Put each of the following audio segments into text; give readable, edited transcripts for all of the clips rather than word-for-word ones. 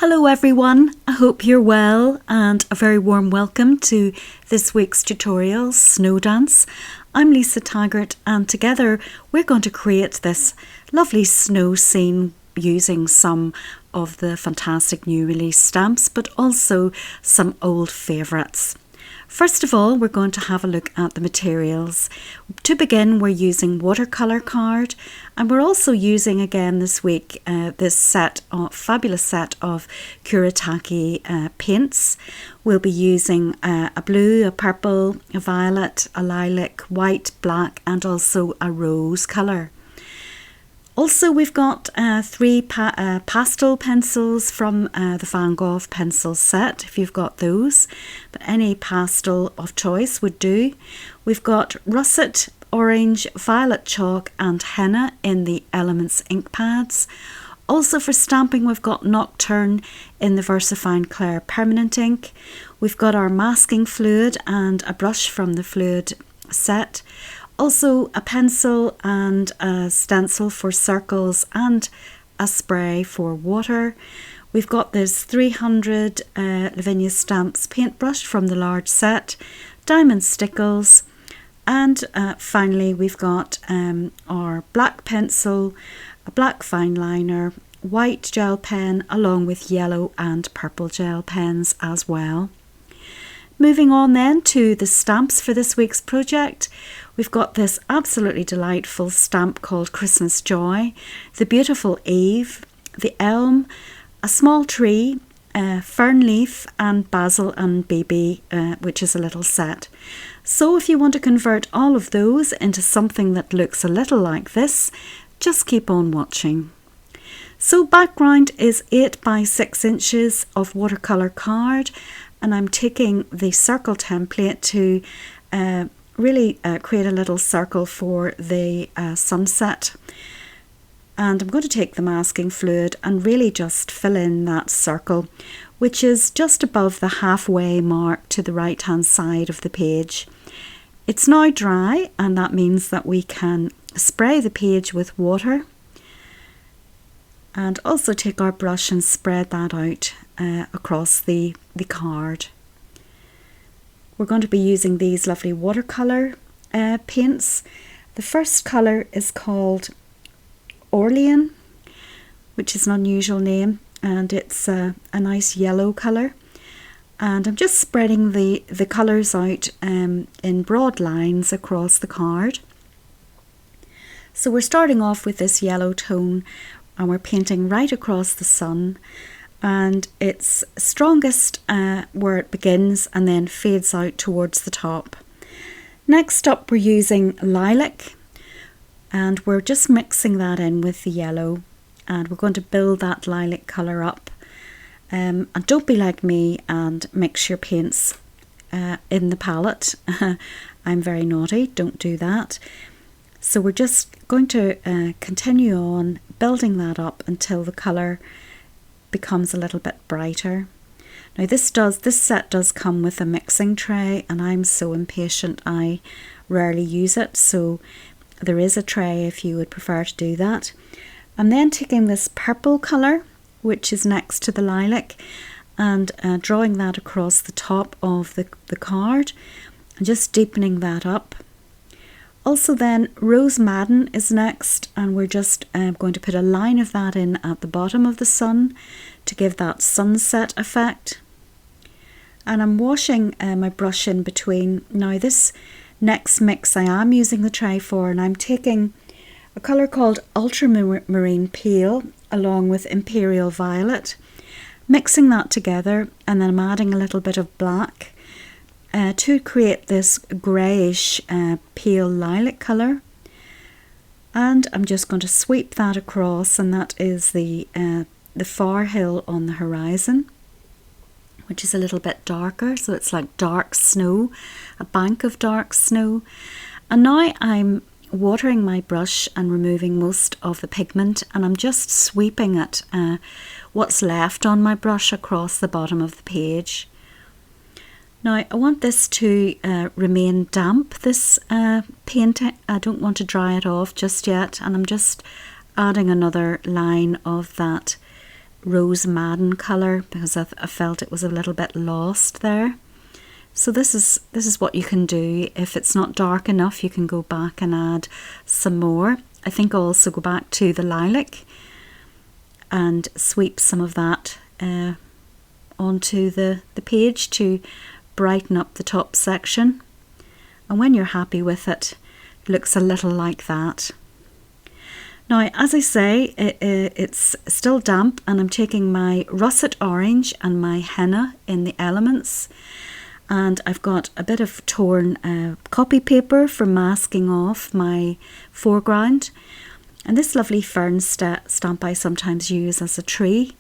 Hello everyone, I hope you're well and a very warm welcome to this week's tutorial, Snow Dance. I'm Lisa Taggart and together we're going to create this lovely snow scene using some of the fantastic new release stamps but also some old favourites. First of all, we're going to have a look at the materials. To begin, we're using watercolour card, and we're also using again this week this fabulous set of Kuretake paints. We'll be using a blue, a purple, a violet, a lilac, white, black, and also a rose colour. Also, we've got three pastel pencils from the Van Gogh pencil set, if you've got those, but any pastel of choice would do. We've got russet, orange, violet chalk and henna in the Elements ink pads. Also for stamping, we've got Nocturne in the VersaFine Clair permanent ink. We've got our masking fluid and a brush from the fluid set. Also a pencil and a stencil for circles and a spray for water. We've got this 300 Lavinia stamps paintbrush from the large set, diamond stickles, and finally we've got our black pencil, a black fine liner, white gel pen along with yellow and purple gel pens as well. Moving on then to the stamps for this week's project, we've got this absolutely delightful stamp called Christmas Joy, the beautiful Eve, the elm, a small tree, fern leaf and basil and baby, which is a little set. So if you want to convert all of those into something that looks a little like this, just keep on watching. So background is 8 by 6 inches of watercolour card, and I'm taking the circle template to really create a little circle for the sunset. And I'm going to take the masking fluid and really just fill in that circle, which is just above the halfway mark to the right hand side of the page. It's now dry, and that means that we can spray the page with water and also take our brush and spread that out across the card. We're going to be using these lovely watercolour paints. The first colour is called Orlean, which is an unusual name, and it's a nice yellow colour. And I'm just spreading the colours out in broad lines across the card. So we're starting off with this yellow tone and we're painting right across the sun, and it's strongest where it begins and then fades out towards the top. Next up we're using lilac, and we're just mixing that in with the yellow, and we're going to build that lilac colour up. And don't be like me and mix your paints in the palette. I'm very naughty, don't do that. So we're just going to continue on building that up until the colour becomes a little bit brighter. Now this set does come with a mixing tray, and I'm so impatient I rarely use it, so there is a tray if you would prefer to do that. I'm then taking this purple colour, which is next to the lilac, and drawing that across the top of the card and just deepening that up. Also then Rose Madden is next, and we're just going to put a line of that in at the bottom of the sun to give that sunset effect. And I'm washing my brush in between. Now this next mix I am using the tray for, and I'm taking a colour called Ultramarine Pale along with Imperial Violet, mixing that together, and then I'm adding a little bit of black to create this greyish pale lilac colour. And I'm just going to sweep that across, and that is the far hill on the horizon, which is a little bit darker, so it's like dark snow, a bank of dark snow. And now I'm watering my brush and removing most of the pigment, and I'm just sweeping it, what's left on my brush, across the bottom of the page. Now I want this to remain damp, this paint. I don't want to dry it off just yet, and I'm just adding another line of that Rose Madden colour because I felt it was a little bit lost there. So this is what you can do. If it's not dark enough, you can go back and add some more. I think I'll also go back to the lilac and sweep some of that onto the page to brighten up the top section. And when you're happy with it, it looks a little like that. Now, as I say, it's still damp, and I'm taking my russet orange and my henna in the elements. And I've got a bit of torn copy paper for masking off my foreground. And this lovely fern stamp I sometimes use as a tree.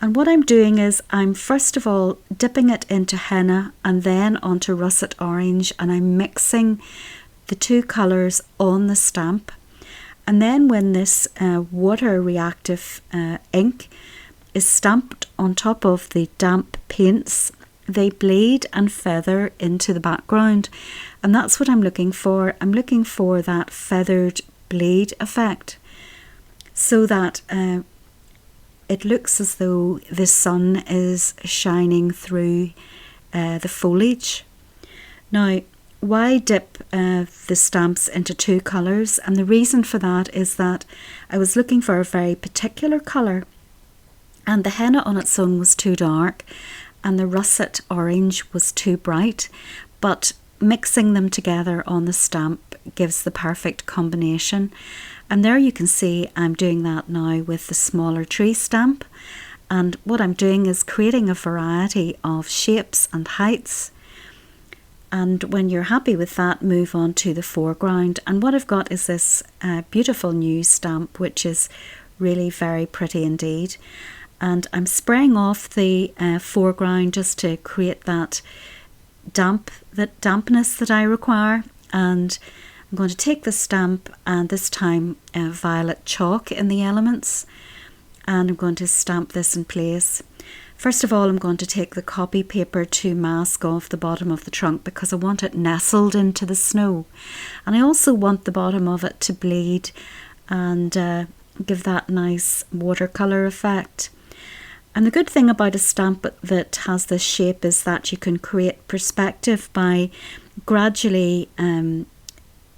And what I'm doing is I'm first of all dipping it into henna and then onto russet orange, and I'm mixing the two colours on the stamp. And then when this water reactive ink is stamped on top of the damp paints, they bleed and feather into the background, and that's what I'm looking for. I'm looking for that feathered bleed effect so that it looks as though the sun is shining through the foliage. Now, why dip the stamps into two colours? And the reason for that is that I was looking for a very particular colour, and the henna on its own was too dark and the russet orange was too bright, but mixing them together on the stamp gives the perfect combination. And there you can see I'm doing that now with the smaller tree stamp, and what I'm doing is creating a variety of shapes and heights. And when you're happy with that, move on to the foreground. And what I've got is this beautiful new stamp, which is really very pretty indeed. And I'm spraying off the foreground just to create that dampness that I require. And I'm going to take the stamp, and this time violet chalk in the elements, and I'm going to stamp this in place. First of all, I'm going to take the copy paper to mask off the bottom of the trunk because I want it nestled into the snow, and I also want the bottom of it to bleed and give that nice watercolour effect. And the good thing about a stamp that has this shape is that you can create perspective by gradually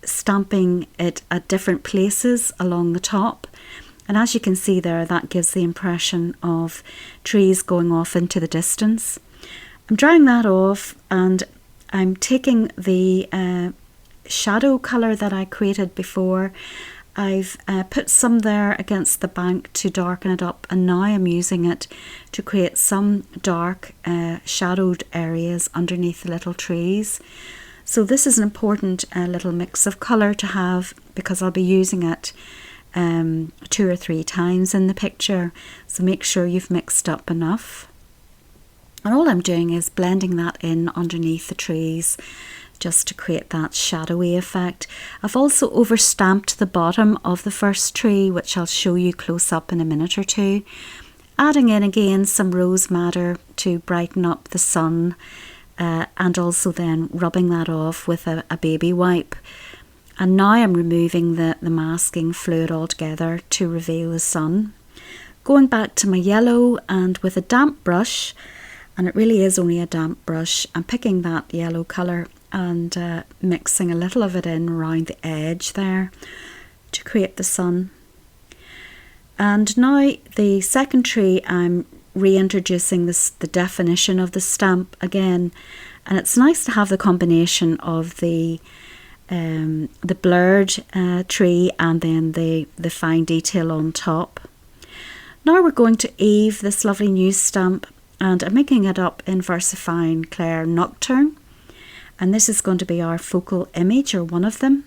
stamping it at different places along the top. And as you can see there, that gives the impression of trees going off into the distance. I'm drying that off, and I'm taking the shadow colour that I created before. I've put some there against the bank to darken it up, and now I'm using it to create some dark shadowed areas underneath the little trees. So this is an important little mix of colour to have, because I'll be using it 2 or 3 times in the picture, so make sure you've mixed up enough. And all I'm doing is blending that in underneath the trees just to create that shadowy effect. I've also overstamped the bottom of the first tree, which I'll show you close up in a minute or two, adding in again some rose madder to brighten up the sun, and also then rubbing that off with a baby wipe. And now I'm removing the masking fluid altogether to reveal the sun. Going back to my yellow, and with a damp brush, and it really is only a damp brush, I'm picking that yellow colour and mixing a little of it in around the edge there to create the sun. And now the second tree, I'm reintroducing the definition of the stamp again, and it's nice to have the combination of the blurred tree and then the fine detail on top. Now we're going to Eve this lovely new stamp, and I'm making it up in VersaFine Claire Nocturne, and this is going to be our focal image, or one of them.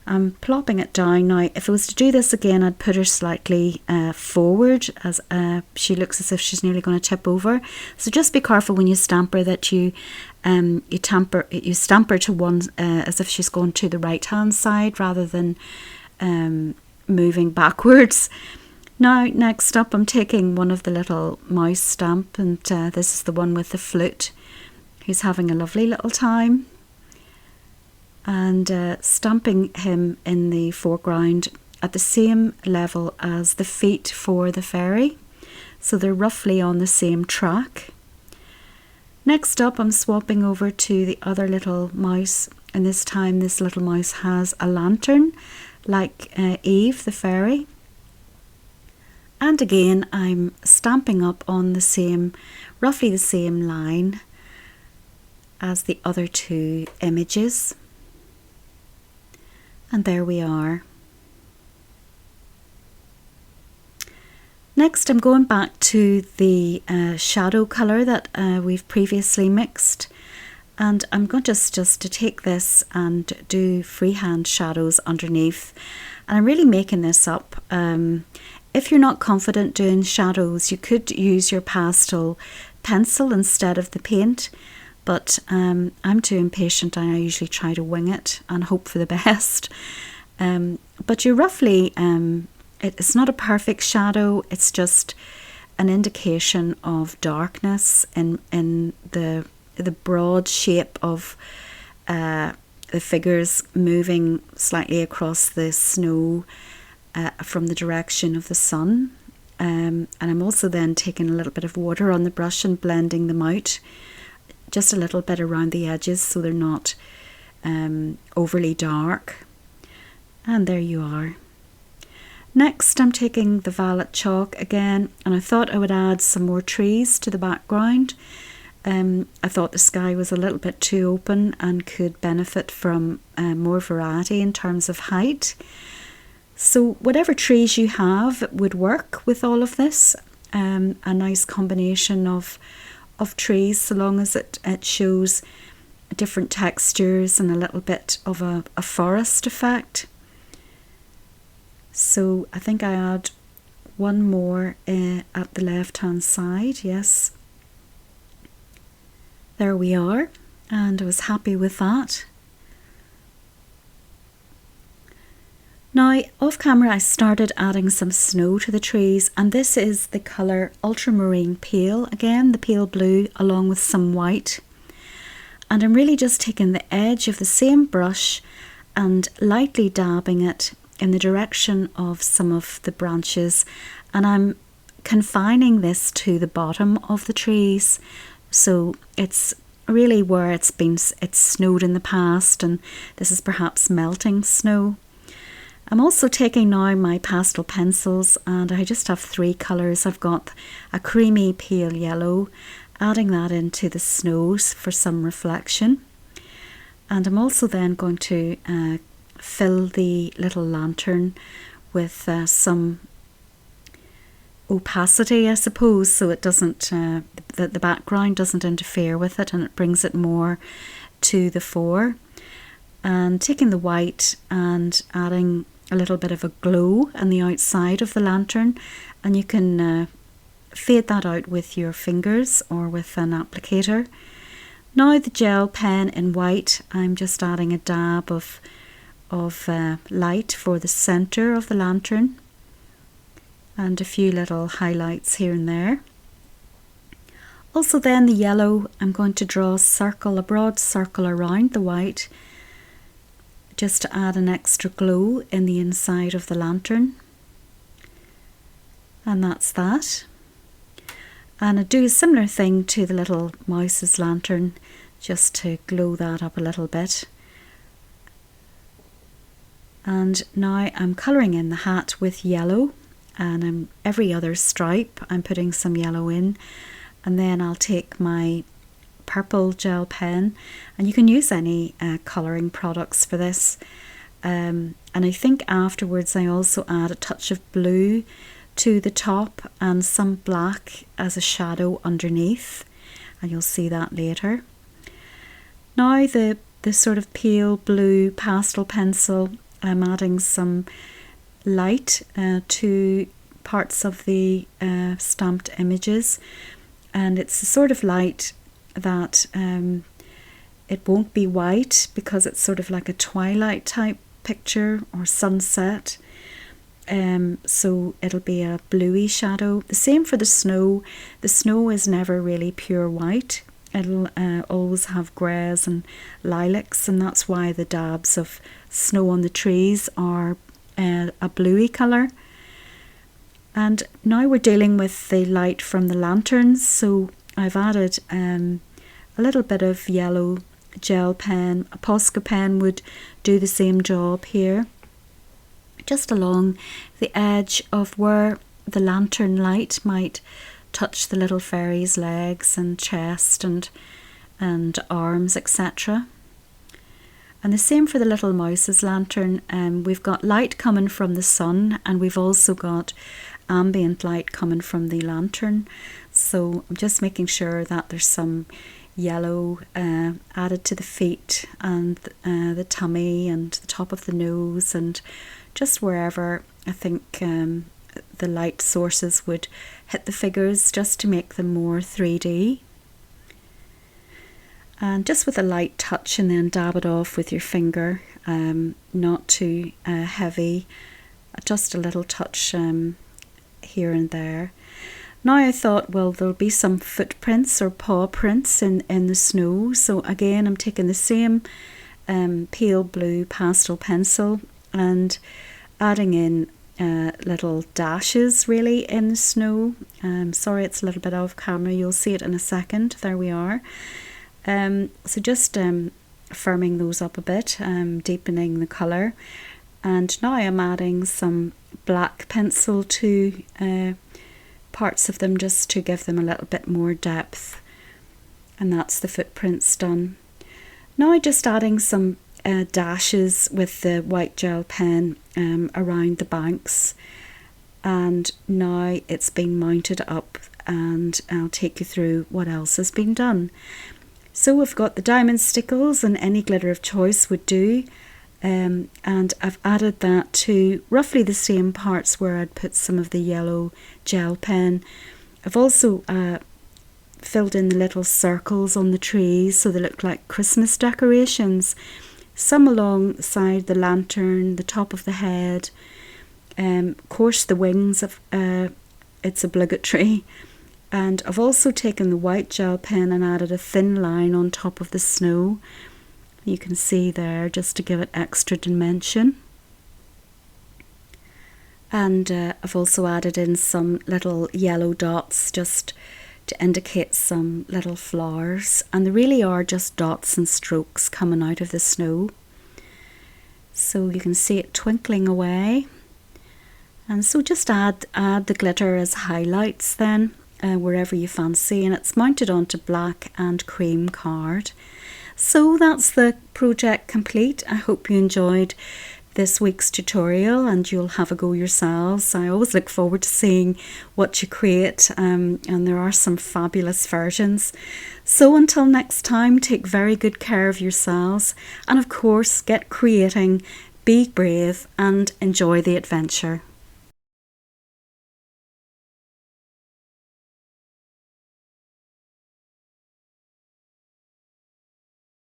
I'm plopping it down now. If I was to do this again, I'd put her slightly forward, as she looks as if she's nearly going to tip over. So just be careful when you stamp her that you stamp her to one as if she's going to the right hand side rather than moving backwards. Now next up, I'm taking one of the little mouse stamp, and this is the one with the flute, who's having a lovely little time, and stamping him in the foreground at the same level as the feet for the fairy. so they're roughly on the same track. Next up, I'm swapping over to the other little mouse, and this time this little mouse has a lantern like Eve the fairy. And again, I'm stamping up on the same, roughly the same line as the other two images. And there we are. Next, I'm going back to the shadow colour that we've previously mixed, and I'm going just to take this and do freehand shadows underneath. And I'm really making this up. If you're not confident doing shadows, you could use your pastel pencil instead of the paint, but I'm too impatient and I usually try to wing it and hope for the best. But you roughly, it's not a perfect shadow, it's just an indication of darkness in the broad shape of the figures moving slightly across the snow from the direction of the sun. And I'm also then taking a little bit of water on the brush and blending them out, just a little bit around the edges so they're not overly dark. And there you are. Next, I'm taking the violet chalk again, and I thought I would add some more trees to the background. I thought the sky was a little bit too open and could benefit from more variety in terms of height. So whatever trees you have would work with all of this. A nice combination of trees, so long as it shows different textures and a little bit of a forest effect. So I think I add one more at the left hand side, yes. There we are, and I was happy with that. Now, off camera I started adding some snow to the trees, and this is the colour Ultramarine Pale, again the pale blue along with some white. And I'm really just taking the edge of the same brush and lightly dabbing it in the direction of some of the branches, and I'm confining this to the bottom of the trees, so it's really where it's snowed in the past, and this is perhaps melting snow. I'm also taking now my pastel pencils, and I just have three colours. I've got a creamy pale yellow, adding that into the snows for some reflection, and I'm also then going to fill the little lantern with some opacity, I suppose, so it doesn't the background doesn't interfere with it, and it brings it more to the fore. And taking the white and adding a little bit of a glow on the outside of the lantern, and you can fade that out with your fingers or with an applicator. Now the gel pen in white, I'm just adding a dab of light for the centre of the lantern and a few little highlights here and there. Also then the yellow, I'm going to draw a broad circle around the white, just to add an extra glow in the inside of the lantern. And that's that. And I do a similar thing to the little mouse's lantern, just to glow that up a little bit. And now I'm colouring in the hat with yellow, and every other stripe I'm putting some yellow in, and then I'll take my purple gel pen, and you can use any colouring products for this, and I think afterwards I also add a touch of blue to the top and some black as a shadow underneath, and you'll see that later. Now the sort of pale blue pastel pencil, I'm adding some light to parts of the stamped images, and it's the sort of light that it won't be white because it's sort of like a twilight type picture or sunset, so it'll be a bluey shadow. The same for the snow. The snow is never really pure white. It'll always have greys and lilacs, and that's why the dabs of snow on the trees are a bluey colour. And now we're dealing with the light from the lanterns, so I've added a little bit of yellow gel pen. A Posca pen would do the same job here, just along the edge of where the lantern light might touch the little fairy's legs and chest and arms, etc. And the same for the little mouse's lantern. We've got light coming from the sun, and we've also got ambient light coming from the lantern. So I'm just making sure that there's some yellow added to the feet and the tummy and the top of the nose, and just wherever I think the light sources would hit the figures, just to make them more 3D. And just with a light touch, and then dab it off with your finger, not too heavy, just a little touch here and there. Now I thought, well, there'll be some footprints or paw prints in the snow, so again I'm taking the same pale blue pastel pencil and adding in little dashes really in the snow. Sorry, it's a little bit off camera, you'll see it in a second. There we are. So just firming those up a bit, deepening the colour, and now I'm adding some black pencil to parts of them, just to give them a little bit more depth, and that's the footprints done. Now just adding some dashes with the white gel pen around the banks, and now it's been mounted up, and I'll take you through what else has been done. So we've got the diamond stickles, and any glitter of choice would do, and I've added that to roughly the same parts where I'd put some of the yellow gel pen. I've also filled in the little circles on the trees so they look like Christmas decorations, some alongside the lantern, the top of the head, of course the wings, it's obligatory. And I've also taken the white gel pen and added a thin line on top of the snow. You can see there, just to give it extra dimension. And I've also added in some little yellow dots just to indicate some little flowers. And they really are just dots and strokes coming out of the snow. So you can see it twinkling away. And so just add the glitter as highlights then. Wherever you fancy, and it's mounted onto black and cream card. So that's the project complete. I hope you enjoyed this week's tutorial, and you'll have a go yourselves. I always look forward to seeing what you create, and there are some fabulous versions. So until next time, take very good care of yourselves, and of course get creating, be brave, and enjoy the adventure.